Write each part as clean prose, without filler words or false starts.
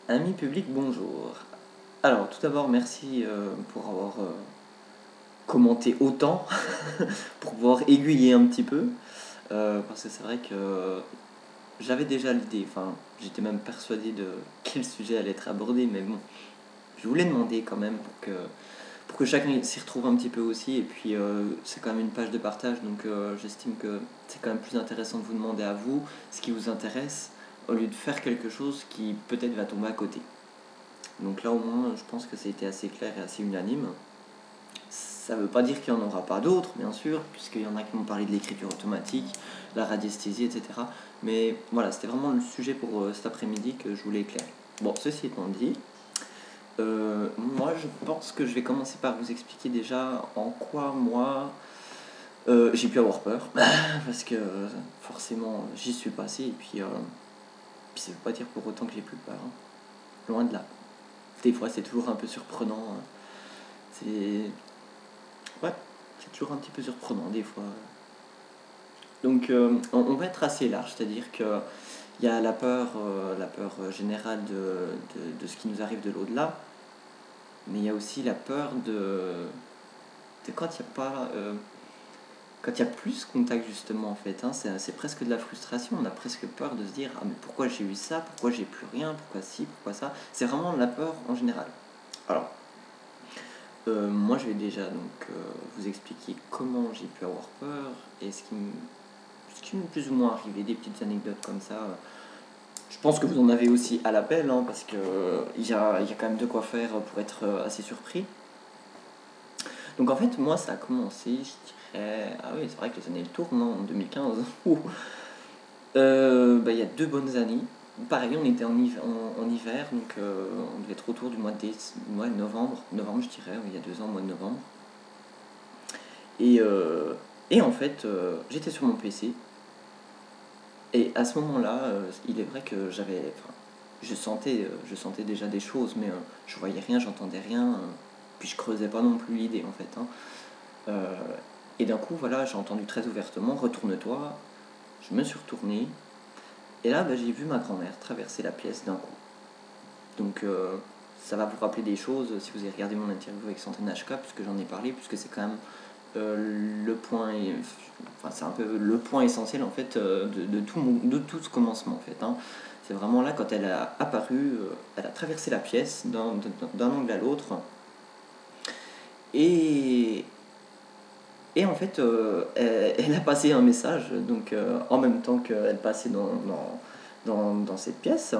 Ami public, bonjour. Alors, tout d'abord, merci pour avoir commenté autant, pour pouvoir aiguiller un petit peu, parce que c'est vrai que j'avais déjà l'idée, enfin, j'étais même persuadé de quel sujet allait être abordé, mais bon, je voulais demander quand même pour que chacun s'y retrouve un petit peu aussi, et puis c'est quand même une page de partage, donc j'estime que c'est quand même plus intéressant de vous demander à vous ce qui vous intéresse, au lieu de faire quelque chose qui peut-être va tomber à côté. Donc là au moins je pense que ça a été assez clair et assez unanime. Ça ne veut pas dire qu'il n'y en aura pas d'autres, bien sûr, puisqu'il y en a qui m'ont parlé de l'écriture automatique, la radiesthésie, etc. Mais voilà, c'était vraiment le sujet pour cet après-midi que je voulais éclairer. Bon, ceci étant dit, moi je pense que je vais commencer par vous expliquer déjà en quoi moi j'ai pu avoir peur, parce que forcément j'y suis passé, et puis ça ne veut pas dire pour autant que j'ai plus peur, hein. Loin de là. Des fois c'est toujours un peu surprenant, hein. C'est Ouais, c'est toujours un petit peu surprenant des fois. Donc on va être assez large, c'est-à-dire que il y a la peur générale de ce qui nous arrive de l'au-delà, mais il y a aussi la peur de quand il n'y a pas, quand il y a plus contact justement en fait, hein, c'est presque de la frustration, on a presque peur de se dire ah mais pourquoi j'ai eu ça, pourquoi j'ai plus rien, pourquoi ci, pourquoi ça, c'est vraiment la peur en général. Alors moi je vais déjà donc vous expliquer comment j'ai pu avoir peur et ce qui m'est plus ou moins arrivé, des petites anecdotes comme ça. Je pense que vous en avez aussi à l'appel, hein, parce que il y a quand même de quoi faire pour être assez surpris. Donc en fait, moi, ça a commencé, je dirais... Ah oui, c'est vrai que les années tournent, hein, en 2015. Ouh. Il y a 2 bonnes années. Pareil, on était en hiver, donc on devait être autour du mois de novembre. Novembre, je dirais, oui, il y a 2 ans, mois de novembre. Et, euh, et en fait, j'étais sur mon PC. Et à ce moment-là, il est vrai que je sentais déjà des choses, mais je voyais rien, j'entendais rien, puis je creusais pas non plus l'idée en fait, hein. Euh, et d'un coup, voilà, j'ai entendu très ouvertement, retourne-toi. Je me suis retourné, et là, j'ai vu ma grand-mère traverser la pièce d'un coup. Donc, ça va vous rappeler des choses si vous avez regardé mon interview avec Santana HK, puisque j'en ai parlé, puisque c'est quand même le point, enfin c'est un peu le point essentiel en fait de tout ce commencement en fait, hein. C'est vraiment là quand elle a apparu, elle a traversé la pièce d'un angle à l'autre et, et en fait elle a passé un message donc en même temps qu'elle passait dans cette pièce.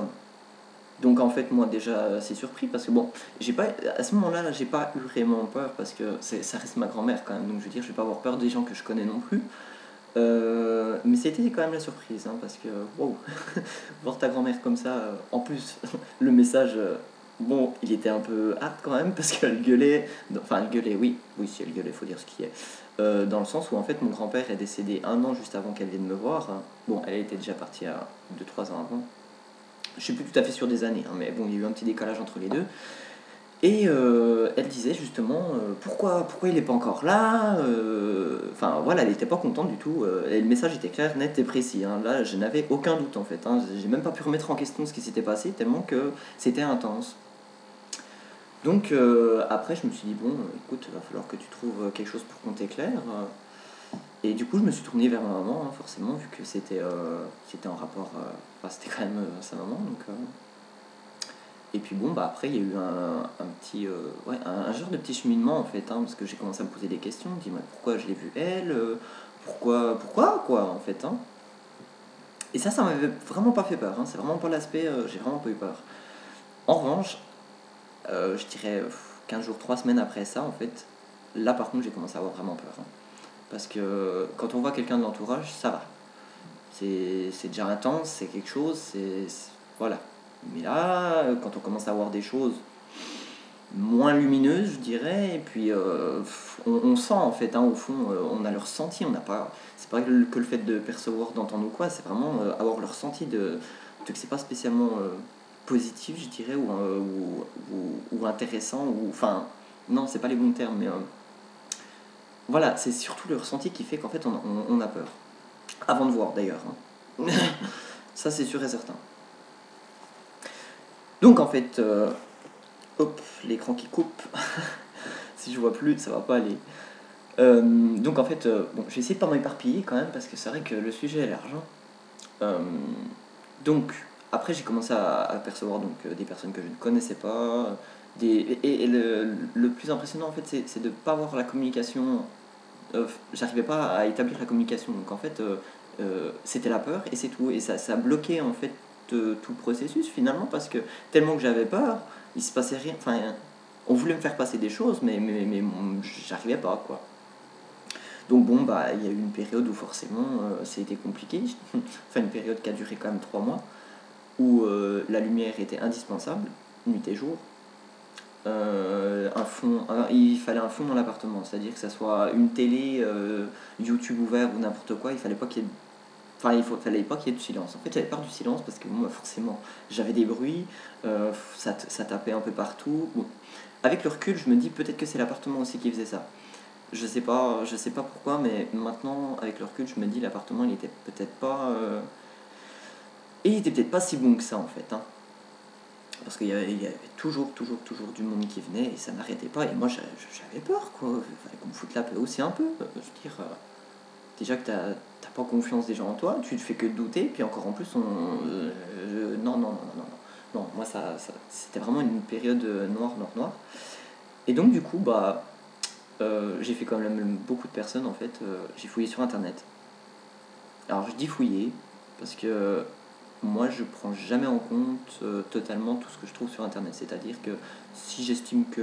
Donc en fait moi déjà assez surpris parce que bon j'ai pas à ce moment-là j'ai pas eu vraiment peur parce que ça reste ma grand-mère quand même, donc je veux dire je vais pas avoir peur des gens que je connais non plus. Mais c'était quand même la surprise, hein, parce que wow, voir ta grand-mère comme ça, en plus, le message, bon, il était un peu hard quand même, parce qu'elle gueulait, enfin elle gueulait, oui, oui, si elle gueulait, il faut dire ce qui est. Dans le sens où en fait mon grand-père est décédé un an juste avant qu'elle vienne me voir, hein. Bon, elle était déjà partie à 2 3 ans avant. Je suis plus tout à fait sûr des années, hein, mais bon, il y a eu un petit décalage entre les deux. Et elle disait justement pourquoi il n'est pas encore là. Enfin voilà, elle n'était pas contente du tout. Et le message était clair, net et précis, hein. Là, je n'avais aucun doute en fait, hein. J'ai même pas pu remettre en question ce qui s'était passé tellement que c'était intense. Donc après, je me suis dit bon, écoute, il va falloir que tu trouves quelque chose pour qu'on t'éclaire. Et du coup, je me suis tourné vers ma maman, hein, forcément, vu que c'était en rapport. Enfin, c'était quand même sa maman, donc. Et puis bon, après, il y a eu un petit, ouais, un genre de petit cheminement en fait, hein, parce que j'ai commencé à me poser des questions. Je me dis, mais pourquoi je l'ai vue elle, pourquoi, quoi, en fait, hein. Et ça m'avait vraiment pas fait peur, hein. C'est vraiment pas l'aspect, j'ai vraiment pas eu peur. En revanche, je dirais 15 jours, 3 semaines après ça, en fait, là par contre, j'ai commencé à avoir vraiment peur, hein. Parce que quand on voit quelqu'un de l'entourage, ça va. C'est déjà intense, c'est quelque chose, voilà. Mais là, quand on commence à voir des choses moins lumineuse, je dirais. Et puis, on sent en fait, hein, au fond, on a le ressenti. On n'a pas, c'est pas que le fait de percevoir, d'entendre ou quoi, c'est vraiment avoir le ressenti de que c'est pas spécialement positif, je dirais, ou intéressant, ou enfin, non, c'est pas les bons termes, mais voilà, c'est surtout le ressenti qui fait qu'en fait, on a peur. Avant de voir d'ailleurs, hein. Ça, c'est sûr et certain. Donc en fait, hop, l'écran qui coupe. Si je vois plus, ça va pas aller. Donc en fait, bon, j'ai essayé de pas m'éparpiller quand même parce que c'est vrai que le sujet est large, hein. Euh, donc après j'ai commencé à apercevoir donc, des personnes que je ne connaissais pas. Et le plus impressionnant en fait c'est de ne pas avoir la communication. J'arrivais pas à établir la communication. Donc en fait c'était la peur et c'est tout. Et ça bloquait en fait tout le processus finalement parce que tellement que j'avais peur, il se passait rien. Enfin, on voulait me faire passer des choses mais j'arrivais pas quoi. Donc bon, bah, il y a eu une période où forcément c'était compliqué, enfin une période qui a duré quand même 3 mois, où la lumière était indispensable, nuit et jour. Il fallait un fond dans l'appartement, c'est-à-dire que ça soit une télé, YouTube ouvert ou n'importe quoi, il fallait pas qu'il y ait Enfin, fallait pas qu'il y ait de silence. En fait, j'avais peur du silence parce que moi, forcément, j'avais des bruits, ça tapait un peu partout. Bon. Avec le recul, je me dis peut-être que c'est l'appartement aussi qui faisait ça. Je sais pas pourquoi, mais maintenant, avec le recul, je me dis l'appartement, il était peut-être pas, et il était peut-être pas si bon que ça en fait, hein. Parce qu'il y avait toujours du monde qui venait et ça n'arrêtait pas. Et moi, j'avais peur, quoi. Il fallait qu'on me foute la paix aussi un peu. Je veux dire, déjà que t'as pas confiance des gens en toi, tu ne fais que douter, puis encore en plus, non, non, non, non, non. Non, moi, c'était vraiment une période noire. Et donc, du coup, bah, j'ai fait quand même beaucoup de personnes, en fait. J'ai fouillé sur Internet. Alors, je dis fouiller, parce que moi, je prends jamais en compte totalement tout ce que je trouve sur Internet. C'est-à-dire que si j'estime qu'il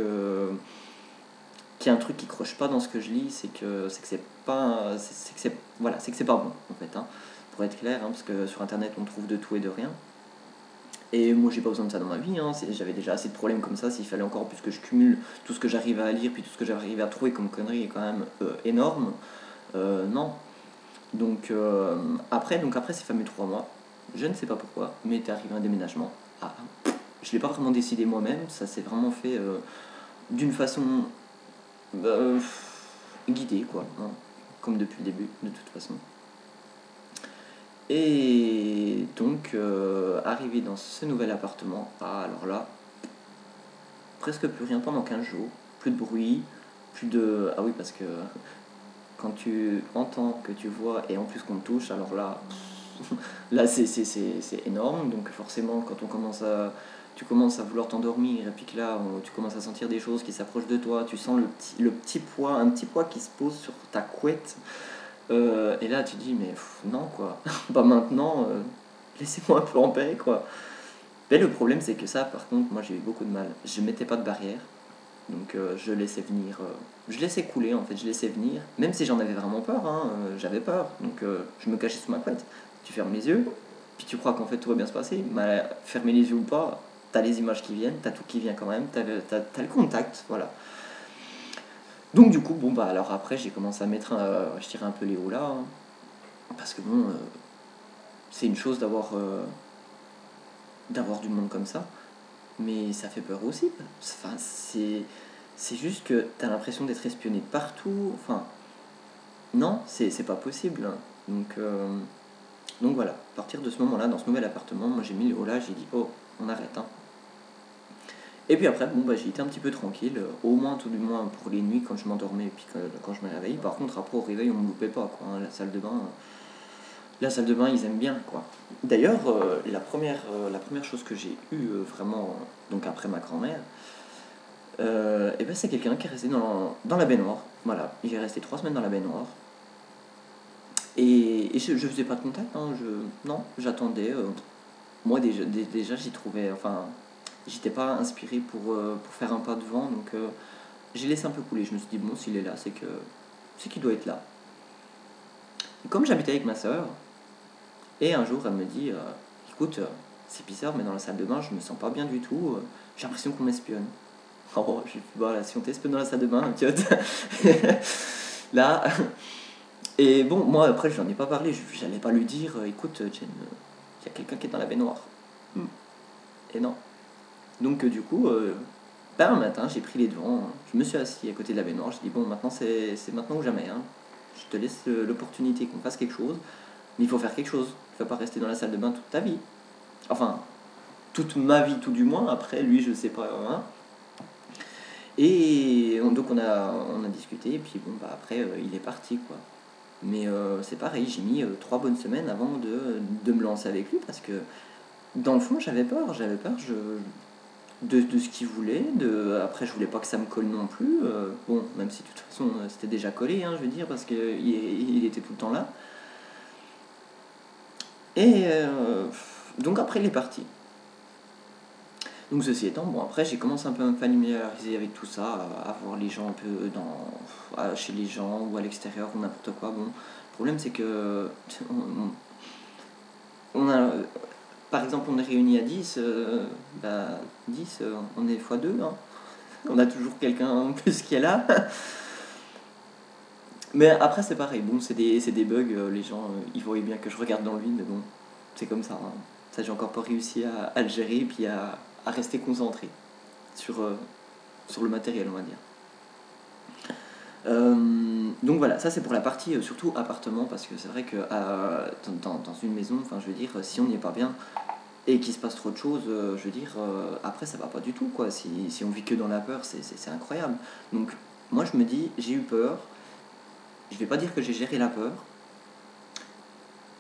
y a un truc qui croche pas dans ce que je lis, c'est que c'est pas voilà, c'est que c'est pas bon en fait, hein, pour être clair, hein, parce que sur Internet on trouve de tout et de rien. Et moi j'ai pas besoin de ça dans ma vie, hein. J'avais déjà assez de problèmes comme ça. S'il fallait encore plus que je cumule tout ce que j'arrive à lire puis tout ce que j'arrive à trouver comme conneries est quand même énorme. Non. Donc après ces fameux 3 mois, je ne sais pas pourquoi, mais t'es arrivé un déménagement. Ah, je l'ai pas vraiment décidé moi-même, ça s'est vraiment fait d'une façon euh, guidée, quoi, hein, comme depuis le début, de toute façon. Et donc, arrivé dans ce nouvel appartement, ah, alors là, presque plus rien pendant 15 jours, plus de bruit, plus de... Ah oui, parce que quand tu entends, que tu vois et en plus qu'on te touche, alors là, là c'est énorme. Donc forcément, quand tu commences à vouloir t'endormir et puis que là, tu commences à sentir des choses qui s'approchent de toi, tu sens le petit poids, un petit poids qui se pose sur ta couette. Et là, tu dis, mais non, quoi. Pas maintenant, laissez-moi un peu en paix, quoi. Mais le problème, c'est que ça, par contre, moi, j'ai eu beaucoup de mal. Je mettais pas de barrière, donc je laissais venir. Je laissais couler, en fait, je laissais venir. Même si j'en avais vraiment peur, hein, j'avais peur. Donc je me cachais sous ma couette. Tu fermes les yeux, puis tu crois qu'en fait tout va bien se passer. Mais fermer les yeux ou pas, t'as les images qui viennent, t'as tout qui vient quand même, t'as le contact, voilà. Donc du coup, bon, bah alors après, j'ai commencé à mettre, je dirais un peu les hauts là, hein. Parce que bon, c'est une chose d'avoir du monde comme ça, mais ça fait peur aussi. Enfin, c'est juste que t'as l'impression d'être espionné partout. Enfin, non, c'est pas possible, hein. Donc voilà, à partir de ce moment-là, dans ce nouvel appartement, moi j'ai mis le haut là, j'ai dit, oh, on arrête, hein. Et puis après, bon, bah, j'ai été un petit peu tranquille, au moins, tout du moins pour les nuits quand je m'endormais et puis quand je me réveillais. Par contre, après au réveil, on me loupait pas, quoi, hein. La salle de bain, ils aiment bien, quoi. D'ailleurs, la première chose que j'ai eue vraiment, donc après ma grand-mère, et ben c'est quelqu'un qui est resté dans la baignoire. Voilà, il est resté 3 semaines dans la baignoire. Et je faisais pas de contact, hein, non, j'attendais. Moi déjà j'y trouvais, enfin, j'étais pas inspiré pour faire un pas devant, donc j'ai laissé un peu couler. Je me suis dit, bon, s'il est là, c'est qu'il doit être là. Et comme j'habitais avec ma soeur, et un jour elle me dit, écoute, c'est bizarre, mais dans la salle de bain, je me sens pas bien du tout, j'ai l'impression qu'on m'espionne. Oh, j'ai dit, bah là, si on t'espionne dans la salle de bain, piote. Là, et bon, moi après, je n'en ai pas parlé, j'allais pas lui dire, écoute, Jen, il y a quelqu'un qui est dans la baignoire. Hmm. Et non. Donc du coup, ben, un matin, j'ai pris les devants, hein. Je me suis assis à côté de la baignoire, j'ai dit, bon, maintenant c'est maintenant ou jamais, hein. Je te laisse l'opportunité qu'on fasse quelque chose, mais il faut faire quelque chose. Tu ne vas pas rester dans la salle de bain toute ta vie. Enfin, toute ma vie tout du moins, après lui je sais pas, hein. Et donc on a discuté, et puis bon bah après il est parti quoi. Mais c'est pareil, j'ai mis 3 bonnes semaines avant de me lancer avec lui, parce que dans le fond j'avais peur de ce qu'il voulait, après je voulais pas que ça me colle non plus, bon même si de toute façon c'était déjà collé, hein, je veux dire, parce qu'il il était tout le temps là. Et donc après il est parti. Donc ceci étant, bon après j'ai commencé un peu à me familiariser avec tout ça, à voir les gens un peu chez les gens ou à l'extérieur ou n'importe quoi. Bon, le problème c'est que on a, par exemple on est réunis à 10, bah 10 on est fois 2, hein. On a toujours quelqu'un en plus qui est là. Mais après c'est pareil, bon c'est des bugs, les gens ils voyaient bien que je regarde dans le vide, mais bon c'est comme ça, hein. Ça j'ai encore pas réussi à le gérer, puis à rester concentré sur, sur le matériel, on va dire. Donc voilà, ça c'est pour la partie surtout appartement, parce que c'est vrai que dans une maison, enfin je veux dire, si on n'y est pas bien et qu'il se passe trop de choses, je veux dire, après ça va pas du tout quoi. Si on vit que dans la peur, c'est incroyable. Donc moi je me dis, j'ai eu peur, je vais pas dire que j'ai géré la peur,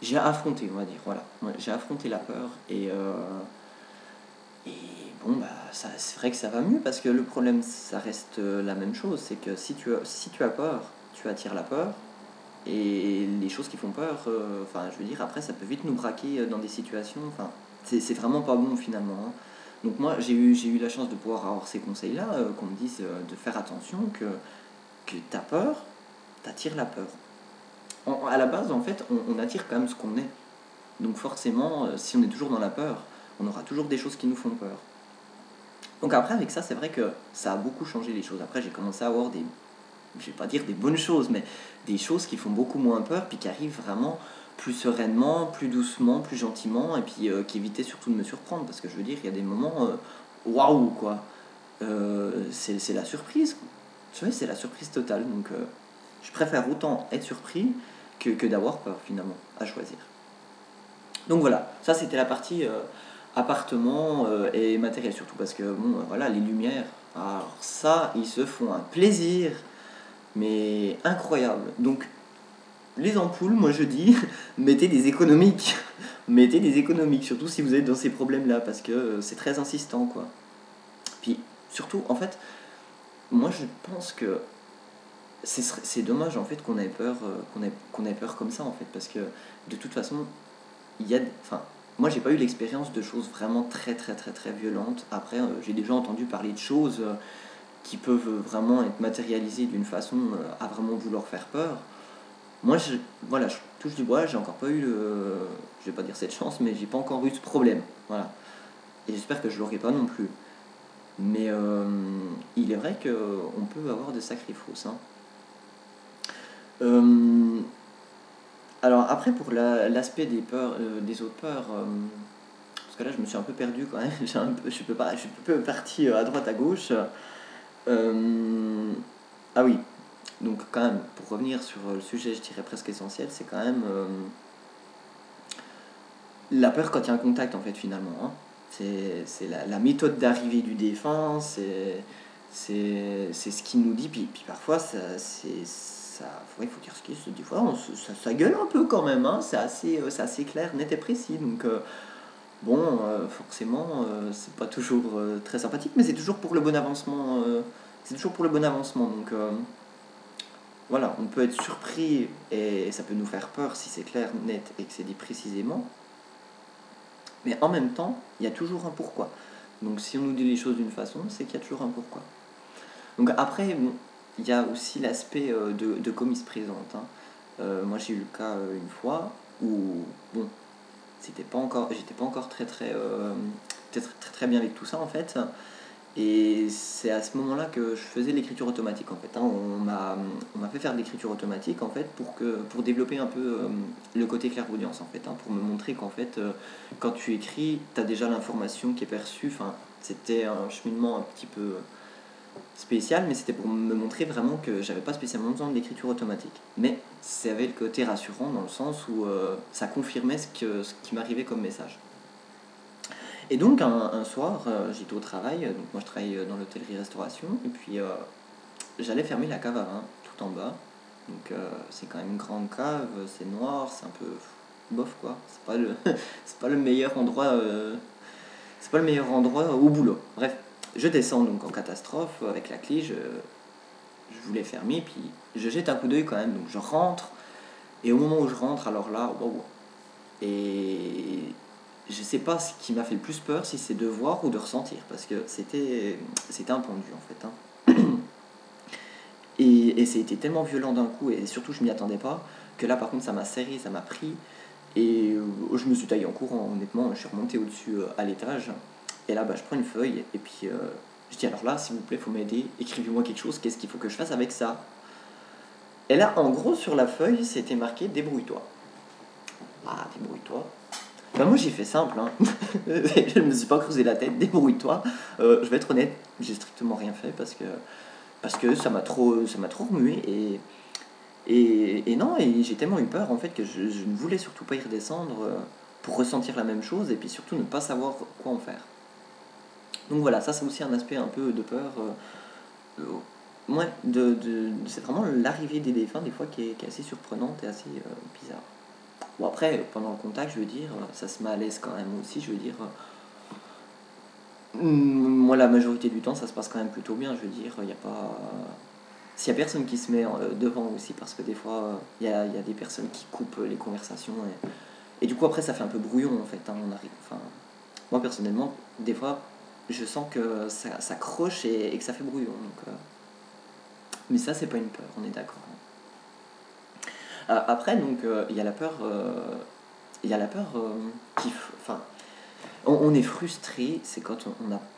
j'ai affronté, on va dire, voilà. Ouais, j'ai affronté la peur, et bon, bah, c'est vrai que ça va mieux, parce que le problème, ça reste la même chose. C'est que si tu as peur, tu attires la peur. Et les choses qui font peur, enfin, je veux dire, après, ça peut vite nous braquer dans des situations. Enfin, c'est vraiment pas bon finalement, hein. Donc moi, j'ai eu la chance de pouvoir avoir ces conseils-là, qu'on me dise de faire attention, que ta peur, t'attires la peur. À la base, en fait, on attire quand même ce qu'on est. Donc forcément, si on est toujours dans la peur, on aura toujours des choses qui nous font peur. Donc après, avec ça, c'est vrai que ça a beaucoup changé les choses. Après, j'ai commencé à avoir je vais pas dire des bonnes choses, mais des choses qui font beaucoup moins peur, puis qui arrivent vraiment plus sereinement, plus doucement, plus gentiment, et puis qui évitaient surtout de me surprendre, parce que je veux dire, il y a des moments, waouh, quoi. C'est la surprise. Tu vois, c'est la surprise totale. Donc je préfère autant être surpris que d'avoir peur, finalement, à choisir. Donc voilà, ça c'était la partie appartement et matériel, surtout parce que bon, voilà, les lumières, alors ça, ils se font un plaisir, mais incroyable. Donc les ampoules, moi je dis, mettez des économiques, mettez des économiques, surtout si vous êtes dans ces problèmes-là, parce que c'est très insistant, quoi. Puis surtout, en fait, moi je pense que c'est dommage en fait qu'on ait peur, qu'on ait peur comme ça, en fait, parce que de toute façon, enfin, moi j'ai pas eu l'expérience de choses vraiment très très très très violentes. Après, j'ai déjà entendu parler de choses qui peuvent vraiment être matérialisées d'une façon à vraiment vouloir faire peur. Moi, voilà, je touche du bois, j'ai encore pas eu je vais pas dire cette chance, mais j'ai pas encore eu ce problème. Voilà. Et j'espère que je l'aurai pas non plus. Mais il est vrai qu'on peut avoir de sacrées fausses, hein. Euh, alors après, pour l'aspect des peurs, des autres peurs, parce que là je me suis un peu perdu quand même, je suis un peu parti à droite à gauche. Ah oui, donc quand même, pour revenir sur le sujet, je dirais presque essentiel, c'est quand même la peur quand il y a un contact, en fait, finalement, hein. C'est la méthode d'arrivée du défunt, c'est ce qu'il nous dit, puis parfois, il faut dire ce qu'il est, des fois, ça gueule un peu quand même, hein. C'est assez clair, net et précis, donc bon, forcément, c'est pas toujours très sympathique, mais c'est toujours pour le bon avancement, c'est toujours pour le bon avancement, donc voilà, on peut être surpris et ça peut nous faire peur si c'est clair, net et que c'est dit précisément. Mais en même temps, il y a toujours un pourquoi. Donc si on nous dit les choses d'une façon, c'est qu'il y a toujours un pourquoi. Donc après, bon, il y a aussi l'aspect de comme il se présente, hein. Moi j'ai eu le cas une fois où, bon, j'étais pas encore très très bien avec tout ça en fait. Et c'est à ce moment-là que je faisais l'écriture automatique en fait, hein. On m'a fait faire de l'écriture automatique en fait pour développer un peu le côté clairvoyance en fait, hein, pour me montrer qu'en fait quand tu écris, tu as déjà l'information qui est perçue. Enfin, c'était un cheminement un petit peu spécial, mais c'était pour me montrer vraiment que j'avais pas spécialement besoin de l'écriture automatique. Mais ça avait le côté rassurant dans le sens où ça confirmait ce qui m'arrivait comme message. Et donc un soir, j'étais au travail, donc moi je travaille dans l'hôtellerie-restauration, et puis j'allais fermer la cave à vin tout en bas. Donc c'est quand même une grande cave, c'est noir, c'est un peu bof quoi. C'est pas le, c'est pas le meilleur endroit, c'est pas le meilleur endroit au boulot. Bref, je descends donc en catastrophe avec la clé, je voulais fermer, puis je jette un coup d'œil quand même, donc je rentre, et au moment où je rentre, alors là, wow, et je sais pas ce qui m'a fait le plus peur, si c'est de voir ou de ressentir, parce que c'était un pendu en fait. Et c'était tellement violent d'un coup, et surtout je m'y attendais pas, que là par contre ça m'a serré, ça m'a pris, et je me suis taillé en courant, honnêtement, je suis remonté au-dessus à l'étage, et là bah, je prends une feuille, et puis je dis alors là, s'il vous plaît, faut m'aider, écrivez-moi quelque chose, qu'est-ce qu'il faut que je fasse avec ça. Et là, en gros, sur la feuille, c'était marqué débrouille-toi. Ah, débrouille-toi. Bah moi j'ai fait simple, hein. Je ne me suis pas creusé la tête, débrouille-toi. Je vais être honnête, j'ai strictement rien fait parce que ça m'a trop remué et non, et j'ai tellement eu peur en fait que je ne voulais surtout pas y redescendre pour ressentir la même chose et puis surtout ne pas savoir quoi en faire. Donc voilà, ça c'est aussi un aspect un peu de peur. Ouais, c'est vraiment l'arrivée des défunts des fois qui est assez surprenante et assez bizarre. Bon après, pendant le contact, je veux dire, ça se met à l'aise quand même aussi, je veux dire. Moi, la majorité du temps, ça se passe quand même plutôt bien, je veux dire, il n'y a pas... S'il y a personne qui se met devant aussi, parce que des fois, il y a des personnes qui coupent les conversations, et du coup, après, ça fait un peu brouillon, en fait, hein, on arrive... Enfin, moi, personnellement, des fois, je sens que ça croche et que ça fait brouillon, donc... Mais ça, c'est pas une peur, on est d'accord. Après, donc, il y a la peur... Il y a la peur Enfin, on est frustré, c'est quand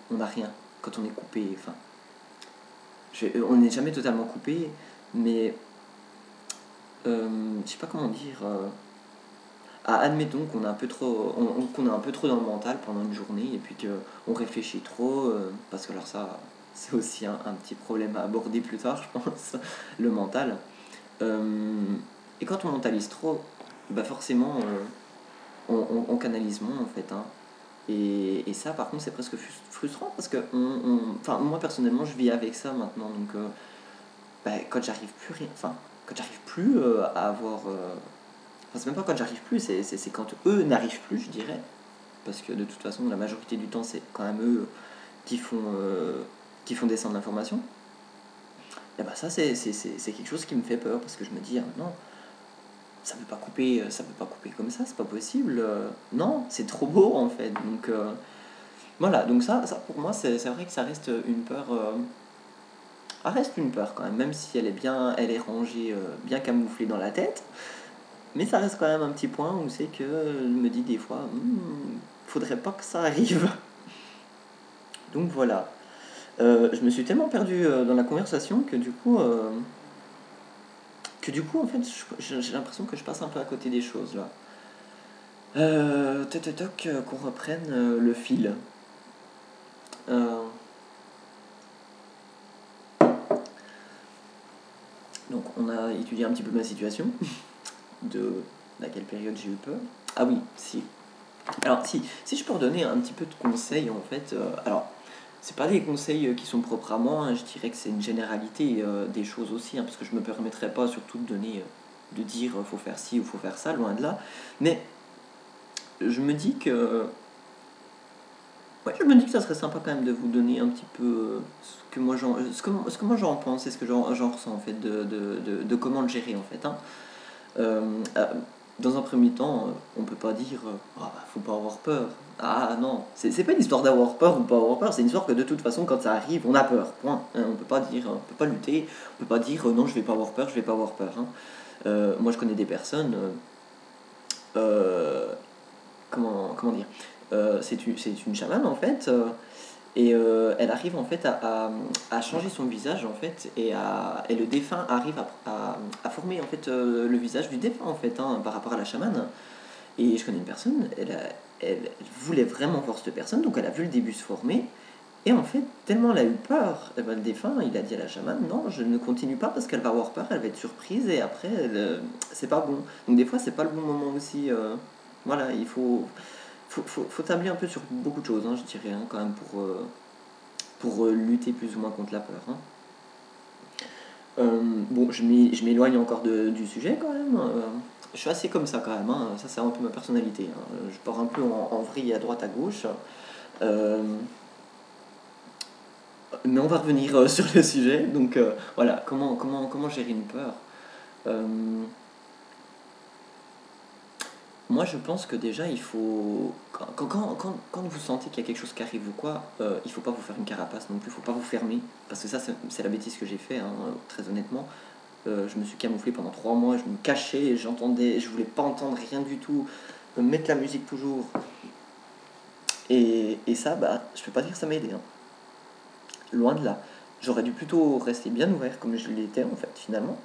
on a rien, quand on est coupé, enfin... On n'est jamais totalement coupé, mais je sais pas comment dire. Admettons qu'on est un peu trop, qu'on est un peu trop dans le mental pendant une journée et puis qu'on réfléchit trop, parce que alors ça, c'est aussi un petit problème à aborder plus tard, je pense, le mental. Et quand on mentalise trop, bah forcément, on canalise moins en fait. Hein. Et ça, par contre, c'est presque frustrant parce que, enfin, moi personnellement, je vis avec ça maintenant. Donc, quand j'arrive plus rien, enfin, quand j'arrive plus à avoir. Enfin, c'est même pas quand j'arrive plus, c'est quand eux n'arrivent plus, je dirais. Parce que de toute façon, la majorité du temps, c'est quand même eux qui font descendre l'information. Et bah, ça, c'est quelque chose qui me fait peur parce que je me dis, ah, non, ça peut pas couper comme ça, c'est pas possible. Non, c'est trop beau en fait. Donc, voilà, donc ça pour moi, c'est vrai que ça reste une peur. Ça reste une peur quand même si elle est rangée, bien camouflée dans la tête. Mais ça reste quand même un petit point où c'est que je me dis des fois, faudrait pas que ça arrive. Donc voilà. Je me suis tellement perdu dans la conversation que du coup en fait, j'ai l'impression que je passe un peu à côté des choses là. Toc, toc, toc, qu'on reprenne le fil. Euh, donc on a étudié un petit peu ma situation, de laquelle période j'ai eu peur. Ah oui, si. Alors si je peux redonner un petit peu de conseils en fait. Alors c'est pas des conseils qui sont propres à moi, hein, je dirais que c'est une généralité des choses aussi, hein, parce que je me permettrais pas surtout de dire faut faire ci ou faut faire ça, loin de là. Mais je me dis que ouais, je me dis que ça serait sympa quand même de vous donner un petit peu ce que moi j'en pense et ce que j'en ressens en fait de comment le gérer en fait. Hein. Euh, euh, dans un premier temps, on peut pas dire ah, bah, faut pas avoir peur. Ah non, c'est pas une histoire d'avoir peur ou pas avoir peur, c'est une histoire que de toute façon quand ça arrive, on a peur. Point. On peut pas dire, on peut pas lutter, on peut pas dire non, je vais pas avoir peur, je vais pas avoir peur. Hein. Moi je connais des personnes euh, comment dire c'est une chamane en fait et elle arrive en fait à changer son visage en fait et le défunt arrive à former en fait le visage du défunt en fait hein, par rapport à la chamane et je connais une personne elle voulait voir cette personne donc elle a vu le début se former et en fait tellement elle a eu peur eh ben, le défunt il a dit à la chamane non je ne continue pas parce qu'elle va avoir peur elle va être surprise et après c'est pas bon donc des fois c'est pas le bon moment aussi voilà il faut faut tabler un peu sur beaucoup de choses, hein, je dirais, hein, quand même, pour lutter plus ou moins contre la peur, hein. Bon, je m'éloigne encore du sujet quand même. Je suis assez comme ça quand même, hein. Ça, c'est un peu ma personnalité, hein. Je pars un peu en vrille à droite à gauche. Euh, mais on va revenir sur le sujet. Donc voilà, comment gérer une peur. Euh, Moi, je pense que déjà, il faut. Quand vous sentez qu'il y a quelque chose qui arrive ou quoi, il faut pas vous faire une carapace non plus, il faut pas vous fermer. Parce que ça, c'est la bêtise que j'ai fait, hein, très honnêtement. Je me suis camouflé pendant 3 mois, je me cachais, j'entendais, je voulais pas entendre rien du tout, mettre la musique toujours. Et ça, bah, je peux pas dire que ça m'a aidé, hein. Loin de là. J'aurais dû plutôt rester bien ouvert, comme je l'étais en fait, finalement,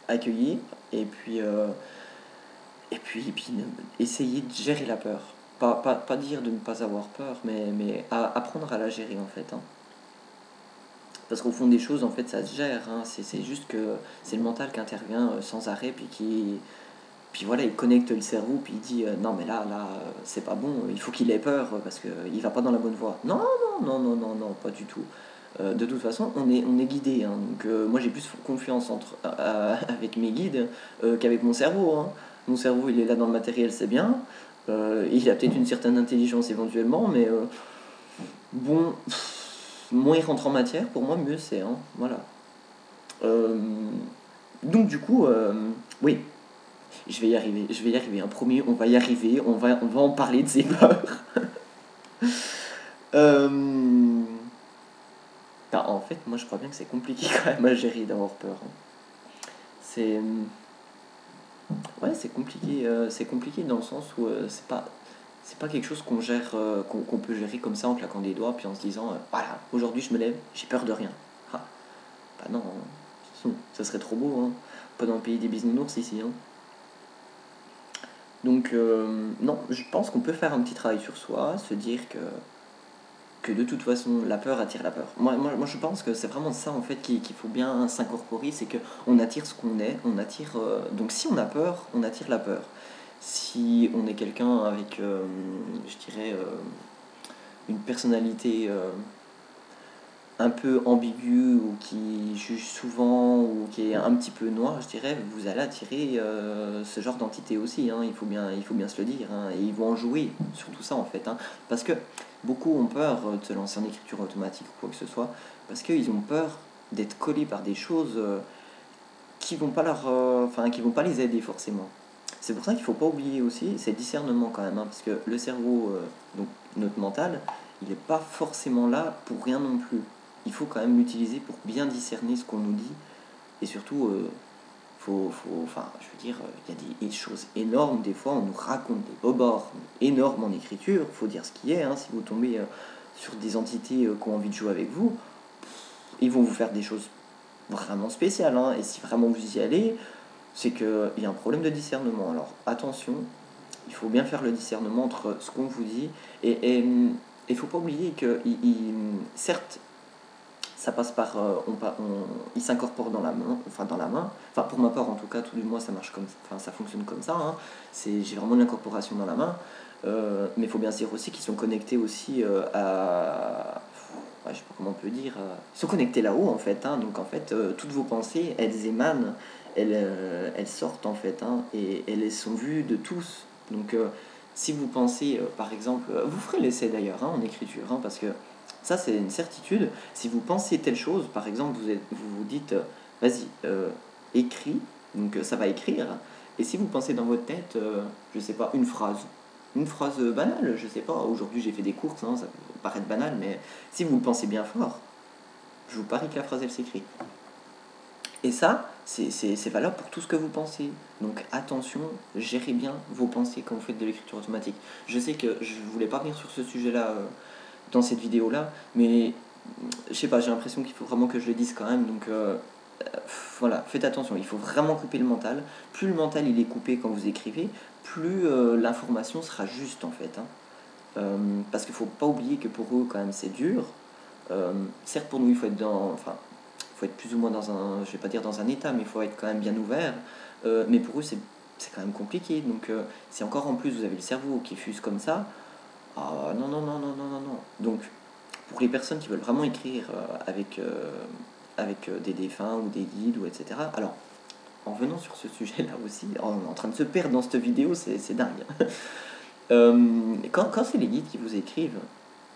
accueillir, et puis, essayer de gérer la peur. Pas dire de ne pas avoir peur, mais apprendre à la gérer en fait, hein. Parce qu'au fond des choses, en fait, ça se gère, hein. C'est juste que c'est le mental qui intervient sans arrêt, puis voilà, il connecte le cerveau, puis il dit non, mais là, c'est pas bon, il faut qu'il ait peur parce qu'il va pas dans la bonne voie. Non, non, non, non, non, non, pas du tout. De toute façon, on est guidé, hein. Donc, moi, j'ai plus confiance avec mes guides qu'avec mon cerveau, hein. Mon cerveau, il est là dans le matériel, c'est bien. Il a peut-être une certaine intelligence éventuellement, mais bon, moins il rentre en matière, pour moi, mieux c'est, hein. Voilà. Euh, donc, du coup, oui, je vais y arriver, je vais y arriver. Un premier, on va y arriver, on va en parler de ces peurs. Euh, Bah, en fait, moi je crois bien que c'est compliqué quand même à gérer d'avoir peur, hein. C'est. Ouais, c'est compliqué dans le sens où c'est pas quelque chose qu'on gère, qu'on peut gérer comme ça en claquant des doigts, puis en se disant voilà, aujourd'hui je me lève, j'ai peur de rien. Ah, bah non, hein. Ça serait trop beau, hein. Pas dans le pays des bisounours ici, hein. Donc, non, je pense qu'on peut faire un petit travail sur soi, se dire que de toute façon, la peur attire la peur. Moi je pense que c'est vraiment ça en fait qu'il faut bien s'incorporer, c'est que on attire ce qu'on est, on attire. Donc si on a peur, on attire la peur. Si on est quelqu'un avec, je dirais, une personnalité un peu ambigu ou qui juge souvent ou qui est un petit peu noir, je dirais, vous allez attirer ce genre d'entité aussi, hein, il faut bien se le dire, hein, et ils vont en jouer sur tout ça en fait, hein, parce que beaucoup ont peur de se lancer en écriture automatique ou quoi que ce soit, parce qu'ils ont peur d'être collés par des choses qui vont pas les aider forcément. C'est pour ça qu'il ne faut pas oublier aussi, c'est le discernement quand même, hein, parce que le cerveau, donc notre mental, il n'est pas forcément là pour rien non plus. Il faut quand même l'utiliser pour bien discerner ce qu'on nous dit, et surtout, enfin, je veux dire, il y a des choses énormes, des fois on nous raconte des bobards énormes en écriture, il faut dire ce qui est, hein, si vous tombez sur des entités qui ont envie de jouer avec vous, ils vont vous faire des choses vraiment spéciales, hein, et si vraiment vous y allez, c'est qu'il y a un problème de discernement. Alors attention, il faut bien faire le discernement entre ce qu'on vous dit et il ne faut pas oublier que certes, ça passe par il s'incorpore dans la main, enfin pour ma part en tout cas, tout du moins ça marche comme, enfin ça fonctionne comme ça, hein. J'ai vraiment l'incorporation dans la main, mais il faut bien se dire aussi qu'ils sont connectés aussi à, ouais, je sais pas comment on peut dire, ils sont connectés là-haut en fait, hein. Donc en fait toutes vos pensées elles émanent, elles sortent en fait, hein, et elles sont vues de tous. Donc si vous pensez par exemple, vous ferez l'essai d'ailleurs, hein, en écriture, hein, parce que ça c'est une certitude. Si vous pensez telle chose, par exemple vous vous dites vas-y, écris, donc ça va écrire, et si vous pensez dans votre tête, je sais pas, une phrase banale, je sais pas, aujourd'hui j'ai fait des courses, hein, ça peut paraître banal, mais si vous le pensez bien fort, je vous parie que la phrase elle s'écrit. Et ça, c'est valable pour tout ce que vous pensez. Donc attention, gérez bien vos pensées quand vous faites de l'écriture automatique. Je sais que je voulais pas venir sur ce sujet-là dans cette vidéo-là, mais je sais pas, j'ai l'impression qu'il faut vraiment que je le dise quand même. Donc voilà, faites attention, il faut vraiment couper le mental. Plus le mental il est coupé quand vous écrivez, plus l'information sera juste en fait, hein. Parce qu'il faut pas oublier que pour eux quand même c'est dur. Certes pour nous il faut être faut être plus ou moins dans un, je vais pas dire dans un état, mais il faut être quand même bien ouvert. Mais pour eux c'est quand même compliqué. Donc si encore en plus vous avez le cerveau qui fuse comme ça, ah non, non, non, non, non, non, non. Donc pour les personnes qui veulent vraiment écrire avec des défunts ou des guides, ou etc. Alors, en venant sur ce sujet-là aussi, on est en train de se perdre dans cette vidéo, c'est dingue. Quand c'est les guides qui vous écrivent,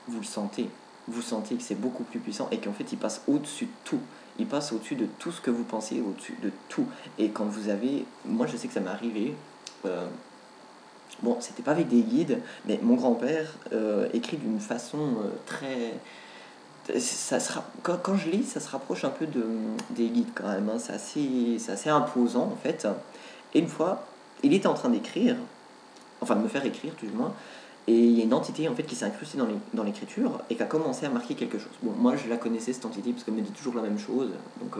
vous le sentez. Vous sentez que c'est beaucoup plus puissant et qu'en fait, ils passent au-dessus de tout. Ils passent au-dessus de tout ce que vous pensez, au-dessus de tout. Et quand vous avez... Moi, je sais que ça m'est arrivé. Bon, c'était pas avec des guides, mais mon grand-père écrit d'une façon très... quand je lis, ça se rapproche un peu des guides quand même. Hein. C'est assez imposant en fait. Et une fois, il était en train d'écrire, enfin de me faire écrire tout du moins, et il y a une entité en fait qui s'est incrustée dans l'écriture et qui a commencé à marquer quelque chose. Bon, moi je la connaissais cette entité parce qu'elle me dit toujours la même chose. Donc,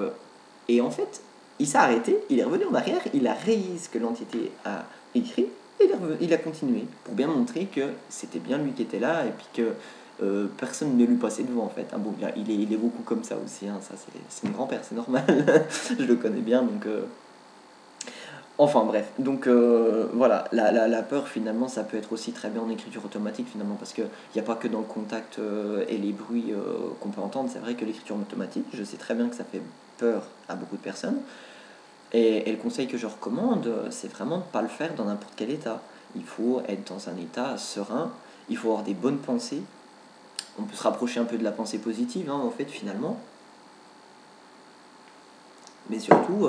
et en fait, il s'est arrêté, il est revenu en arrière, il a rayé ce que l'entité a écrit et il a continué pour bien montrer que c'était bien lui qui était là et puis que personne ne lui passait devant en fait. Ah bon, il est beaucoup comme ça aussi, hein, ça c'est mon grand-père, c'est normal, je le connais bien donc. Enfin bref, donc voilà, la peur finalement ça peut être aussi très bien en écriture automatique finalement parce qu'il n'y a pas que dans le contact et les bruits qu'on peut entendre, c'est vrai que l'écriture automatique, je sais très bien que ça fait peur à beaucoup de personnes et le conseil que je recommande c'est vraiment de ne pas le faire dans n'importe quel état. Il faut être dans un état serein, il faut avoir des bonnes pensées, on peut se rapprocher un peu de la pensée positive hein, en fait finalement, mais surtout...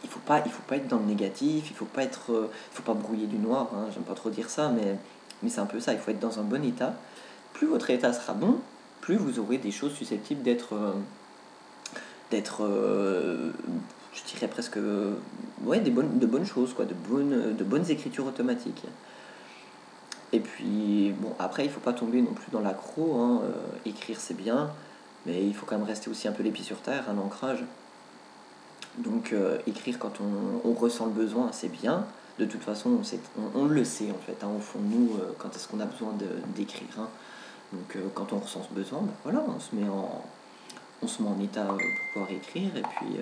il faut pas être dans le négatif, il faut pas brouiller du noir, hein, j'aime pas trop dire ça, mais c'est un peu ça, il faut être dans un bon état. Plus votre état sera bon, plus vous aurez des choses susceptibles d'être, je dirais presque, ouais, de bonnes choses, quoi, de bonnes écritures automatiques. Et puis, bon, après, il faut pas tomber non plus dans l'accro, hein, écrire c'est bien, mais il faut quand même rester aussi un peu les pieds sur terre, un ancrage. Donc écrire quand on ressent le besoin, c'est bien. De toute façon, on le sait en fait, hein, au fond de nous, quand est-ce qu'on a besoin d'écrire. Hein. Donc quand on ressent ce besoin, ben, voilà, on se met en état pour pouvoir écrire et puis...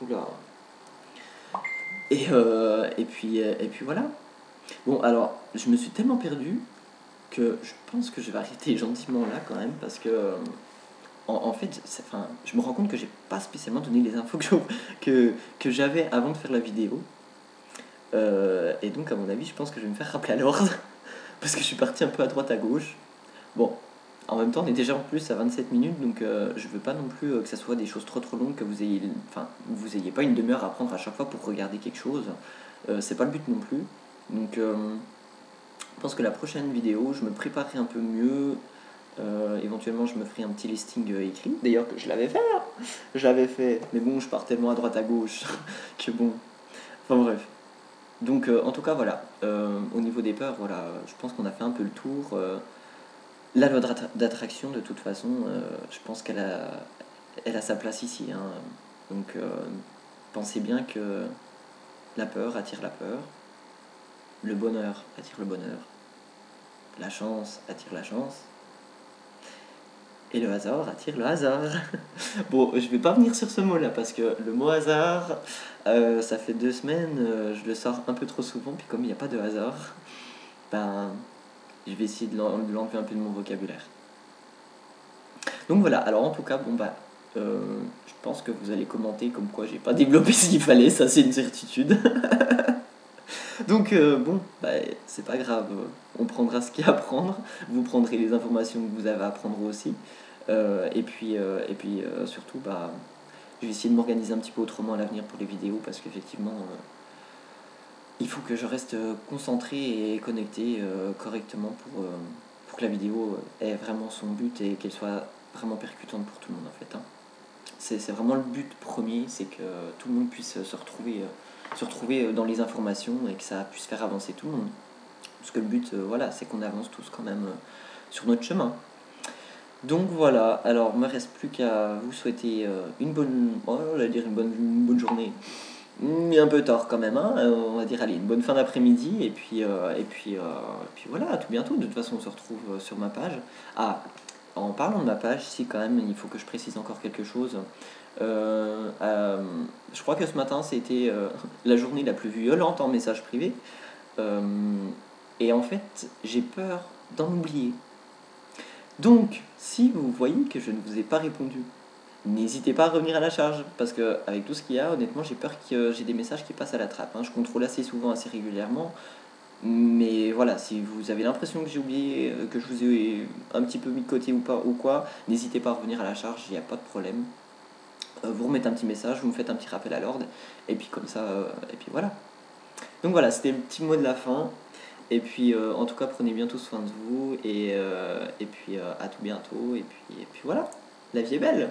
oula. Et puis voilà. Bon, alors, je me suis tellement perdu que je pense que je vais arrêter gentiment là quand même parce que... en fait, enfin, je me rends compte que j'ai pas spécialement donné les infos que j'avais avant de faire la vidéo. Et donc, à mon avis, je pense que je vais me faire rappeler à l'ordre. Parce que je suis parti un peu à droite à gauche. Bon, en même temps, on est déjà en plus à 27 minutes. Donc, je veux pas non plus que ça soit des choses trop trop longues. Que vous ayez pas une demi-heure à prendre à chaque fois pour regarder quelque chose. C'est pas le but non plus. Donc, je pense que la prochaine vidéo, je me préparerai un peu mieux. Éventuellement, je me ferai un petit listing écrit. D'ailleurs, que je l'avais fait. Hein. Je l'avais fait. Mais bon, je pars tellement à droite à gauche que bon. Enfin bref. Donc en tout cas voilà, au niveau des peurs, voilà, je pense qu'on a fait un peu le tour. La loi d'attraction de toute façon, je pense elle a sa place ici. Hein. Donc pensez bien que la peur attire la peur, le bonheur attire le bonheur, la chance attire la chance, et le hasard attire le hasard. Bon, je vais pas venir sur ce mot là parce que le mot hasard, ça fait 2 semaines, je le sors un peu trop souvent, puis comme il n'y a pas de hasard, ben je vais essayer de l'enlever un peu de mon vocabulaire. Donc voilà, alors en tout cas, bon bah, je pense que vous allez commenter comme quoi j'ai pas développé ce qu'il fallait, ça c'est une certitude. Donc bon, bah, c'est pas grave, on prendra ce qu'il y a à prendre, vous prendrez les informations que vous avez à prendre aussi. Et puis surtout, bah, je vais essayer de m'organiser un petit peu autrement à l'avenir pour les vidéos parce qu'effectivement, il faut que je reste concentré et connecté correctement pour que la vidéo ait vraiment son but et qu'elle soit vraiment percutante pour tout le monde en fait. Hein. C'est vraiment le but premier, c'est que tout le monde puisse se retrouver dans les informations et que ça puisse faire avancer tout le monde. Parce que le but, voilà, c'est qu'on avance tous quand même sur notre chemin. Donc voilà, alors il ne me reste plus qu'à vous souhaiter une bonne, on va dire une bonne journée. Un peu tard quand même, hein. On va dire allez, une bonne fin d'après-midi et puis voilà, à tout bientôt. De toute façon, on se retrouve sur ma page. Ah, en parlant de ma page, si quand même, il faut que je précise encore quelque chose. Euh, euh, je crois que ce matin, c'était la journée la plus violente en message privé. Euh, et en fait, j'ai peur d'en oublier. Donc, si vous voyez que je ne vous ai pas répondu, n'hésitez pas à revenir à la charge, parce que avec tout ce qu'il y a, honnêtement, j'ai peur que j'ai des messages qui passent à la trappe, hein. Je contrôle assez souvent, assez régulièrement, mais voilà, si vous avez l'impression que j'ai oublié, que je vous ai un petit peu mis de côté ou pas ou quoi, n'hésitez pas à revenir à la charge, il n'y a pas de problème. Vous remettez un petit message, vous me faites un petit rappel à l'ordre, et puis comme ça, et puis voilà. Donc voilà, c'était le petit mot de la fin. Et puis en tout cas, prenez bien tous soin de vous, et puis à tout bientôt, et puis voilà, la vie est belle.